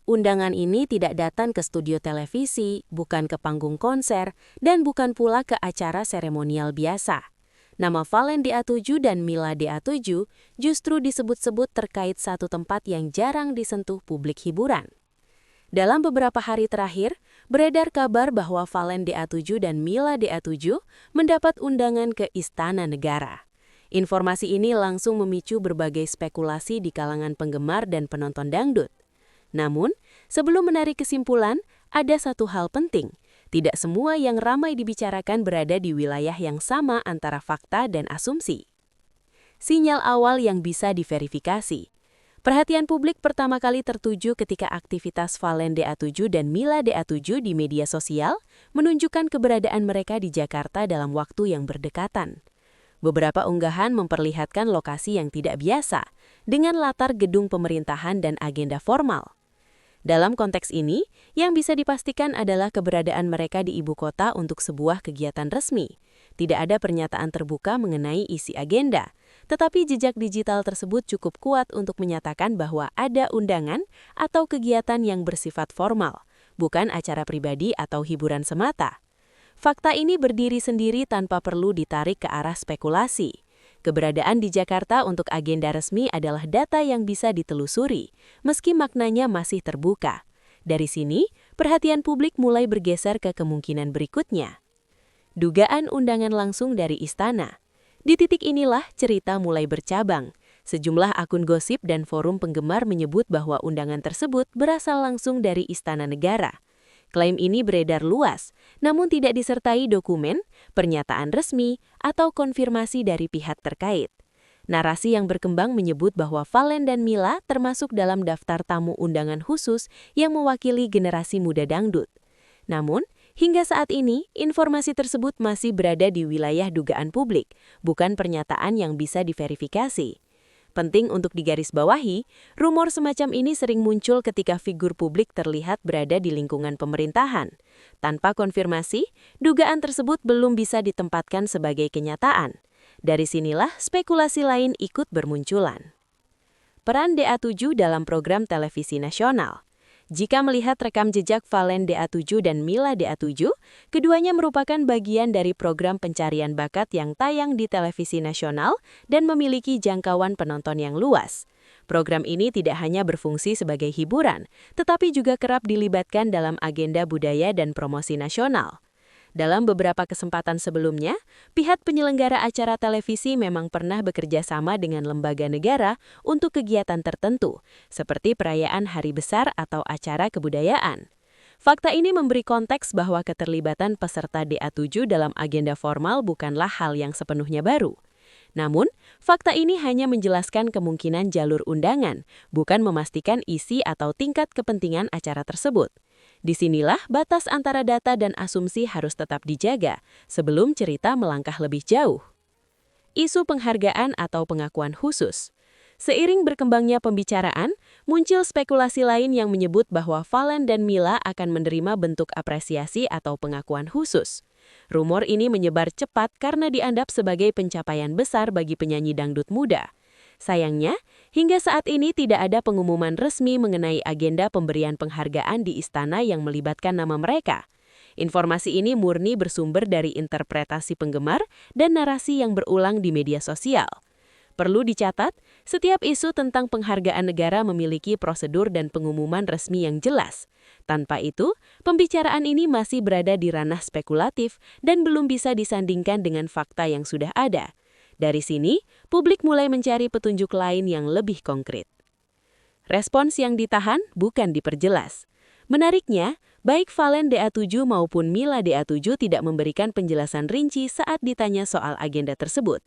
Undangan ini tidak datang ke studio televisi, bukan ke panggung konser, dan bukan pula ke acara seremonial biasa. Nama Valen DA7 dan Mila DA7 justru disebut-sebut terkait satu tempat yang jarang disentuh publik hiburan. Dalam beberapa hari terakhir, beredar kabar bahwa Valen DA7 dan Mila DA7 mendapat undangan ke Istana Negara. Informasi ini langsung memicu berbagai spekulasi di kalangan penggemar dan penonton dangdut. Namun, sebelum menarik kesimpulan, ada satu hal penting. Tidak semua yang ramai dibicarakan berada di wilayah yang sama antara fakta dan asumsi. Sinyal awal yang bisa diverifikasi. Perhatian publik pertama kali tertuju ketika aktivitas Valen DA7 dan Mila DA7 di media sosial menunjukkan keberadaan mereka di Jakarta dalam waktu yang berdekatan. Beberapa unggahan memperlihatkan lokasi yang tidak biasa, dengan latar gedung pemerintahan dan agenda formal. Dalam konteks ini, yang bisa dipastikan adalah keberadaan mereka di ibu kota untuk sebuah kegiatan resmi. Tidak ada pernyataan terbuka mengenai isi agenda, tetapi jejak digital tersebut cukup kuat untuk menyatakan bahwa ada undangan atau kegiatan yang bersifat formal, bukan acara pribadi atau hiburan semata. Fakta ini berdiri sendiri tanpa perlu ditarik ke arah spekulasi. Keberadaan di Jakarta untuk agenda resmi adalah data yang bisa ditelusuri, meski maknanya masih terbuka. Dari sini, perhatian publik mulai bergeser ke kemungkinan berikutnya. Dugaan undangan langsung dari istana. Di titik inilah cerita mulai bercabang. Sejumlah akun gosip dan forum penggemar menyebut bahwa undangan tersebut berasal langsung dari Istana Negara. Klaim ini beredar luas, namun tidak disertai dokumen, pernyataan resmi, atau konfirmasi dari pihak terkait. Narasi yang berkembang menyebut bahwa Valen dan Mila termasuk dalam daftar tamu undangan khusus yang mewakili generasi muda dangdut. Namun, hingga saat ini, informasi tersebut masih berada di wilayah dugaan publik, bukan pernyataan yang bisa diverifikasi. Penting untuk digarisbawahi, rumor semacam ini sering muncul ketika figur publik terlihat berada di lingkungan pemerintahan. Tanpa konfirmasi, dugaan tersebut belum bisa ditempatkan sebagai kenyataan. Dari sinilah spekulasi lain ikut bermunculan. Peran DA7 dalam program televisi nasional. Jika melihat rekam jejak Valen DA7 dan Mila DA7, keduanya merupakan bagian dari program pencarian bakat yang tayang di televisi nasional dan memiliki jangkauan penonton yang luas. Program ini tidak hanya berfungsi sebagai hiburan, tetapi juga kerap dilibatkan dalam agenda budaya dan promosi nasional. Dalam beberapa kesempatan sebelumnya, pihak penyelenggara acara televisi memang pernah bekerja sama dengan lembaga negara untuk kegiatan tertentu, seperti perayaan hari besar atau acara kebudayaan. Fakta ini memberi konteks bahwa keterlibatan peserta DA7 dalam agenda formal bukanlah hal yang sepenuhnya baru. Namun, fakta ini hanya menjelaskan kemungkinan jalur undangan, bukan memastikan isi atau tingkat kepentingan acara tersebut. Disinilah batas antara data dan asumsi harus tetap dijaga sebelum cerita melangkah lebih jauh. Isu penghargaan atau pengakuan khusus. Seiring berkembangnya pembicaraan, muncul spekulasi lain yang menyebut bahwa Valen dan Mila akan menerima bentuk apresiasi atau pengakuan khusus. Rumor ini menyebar cepat karena dianggap sebagai pencapaian besar bagi penyanyi dangdut muda. Sayangnya, hingga saat ini tidak ada pengumuman resmi mengenai agenda pemberian penghargaan di istana yang melibatkan nama mereka. Informasi ini murni bersumber dari interpretasi penggemar dan narasi yang berulang di media sosial. Perlu dicatat, setiap isu tentang penghargaan negara memiliki prosedur dan pengumuman resmi yang jelas. Tanpa itu, pembicaraan ini masih berada di ranah spekulatif dan belum bisa disandingkan dengan fakta yang sudah ada. Dari sini, publik mulai mencari petunjuk lain yang lebih konkret. Respons yang ditahan bukan diperjelas. Menariknya, baik Valen DA7 maupun Mila DA7 tidak memberikan penjelasan rinci saat ditanya soal agenda tersebut.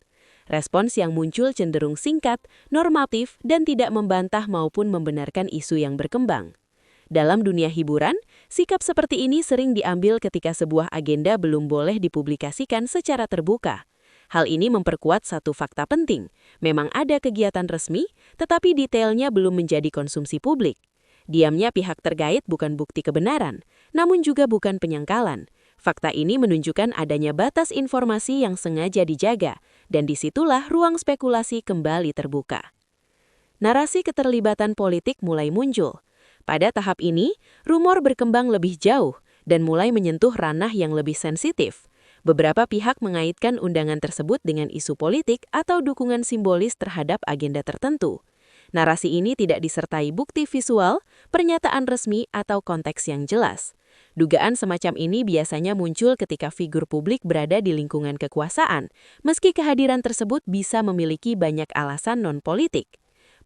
Respons yang muncul cenderung singkat, normatif, dan tidak membantah maupun membenarkan isu yang berkembang. Dalam dunia hiburan, sikap seperti ini sering diambil ketika sebuah agenda belum boleh dipublikasikan secara terbuka. Hal ini memperkuat satu fakta penting. Memang ada kegiatan resmi, tetapi detailnya belum menjadi konsumsi publik. Diamnya pihak terkait bukan bukti kebenaran, namun juga bukan penyangkalan. Fakta ini menunjukkan adanya batas informasi yang sengaja dijaga, dan disitulah ruang spekulasi kembali terbuka. Narasi keterlibatan politik mulai muncul. Pada tahap ini, rumor berkembang lebih jauh dan mulai menyentuh ranah yang lebih sensitif. Beberapa pihak mengaitkan undangan tersebut dengan isu politik atau dukungan simbolis terhadap agenda tertentu. Narasi ini tidak disertai bukti visual, pernyataan resmi, atau konteks yang jelas. Dugaan semacam ini biasanya muncul ketika figur publik berada di lingkungan kekuasaan, meski kehadiran tersebut bisa memiliki banyak alasan non-politik.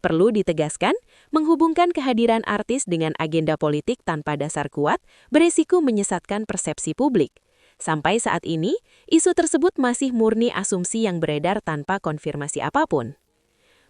Perlu ditegaskan, menghubungkan kehadiran artis dengan agenda politik tanpa dasar kuat beresiko menyesatkan persepsi publik. Sampai saat ini, isu tersebut masih murni asumsi yang beredar tanpa konfirmasi apapun.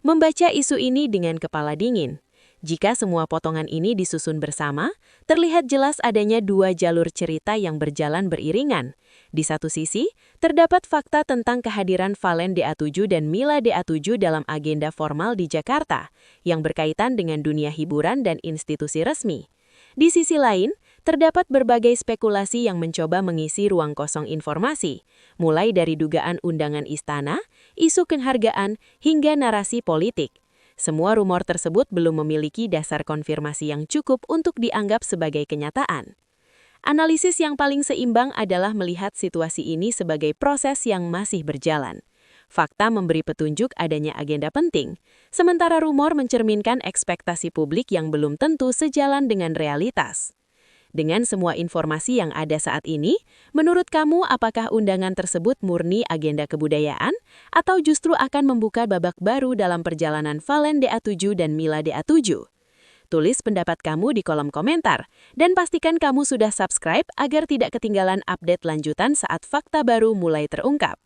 Membaca isu ini dengan kepala dingin. Jika semua potongan ini disusun bersama, terlihat jelas adanya dua jalur cerita yang berjalan beriringan. Di satu sisi, terdapat fakta tentang kehadiran Valen DA7 dan Mila DA7 dalam agenda formal di Jakarta, yang berkaitan dengan dunia hiburan dan institusi resmi. Di sisi lain, terdapat berbagai spekulasi yang mencoba mengisi ruang kosong informasi, mulai dari dugaan undangan istana, isu penghargaan, hingga narasi politik. Semua rumor tersebut belum memiliki dasar konfirmasi yang cukup untuk dianggap sebagai kenyataan. Analisis yang paling seimbang adalah melihat situasi ini sebagai proses yang masih berjalan. Fakta memberi petunjuk adanya agenda penting, sementara rumor mencerminkan ekspektasi publik yang belum tentu sejalan dengan realitas. Dengan semua informasi yang ada saat ini, menurut kamu apakah undangan tersebut murni agenda kebudayaan atau justru akan membuka babak baru dalam perjalanan Valen DA7 dan Mila DA7? Tulis pendapat kamu di kolom komentar dan pastikan kamu sudah subscribe agar tidak ketinggalan update lanjutan saat fakta baru mulai terungkap.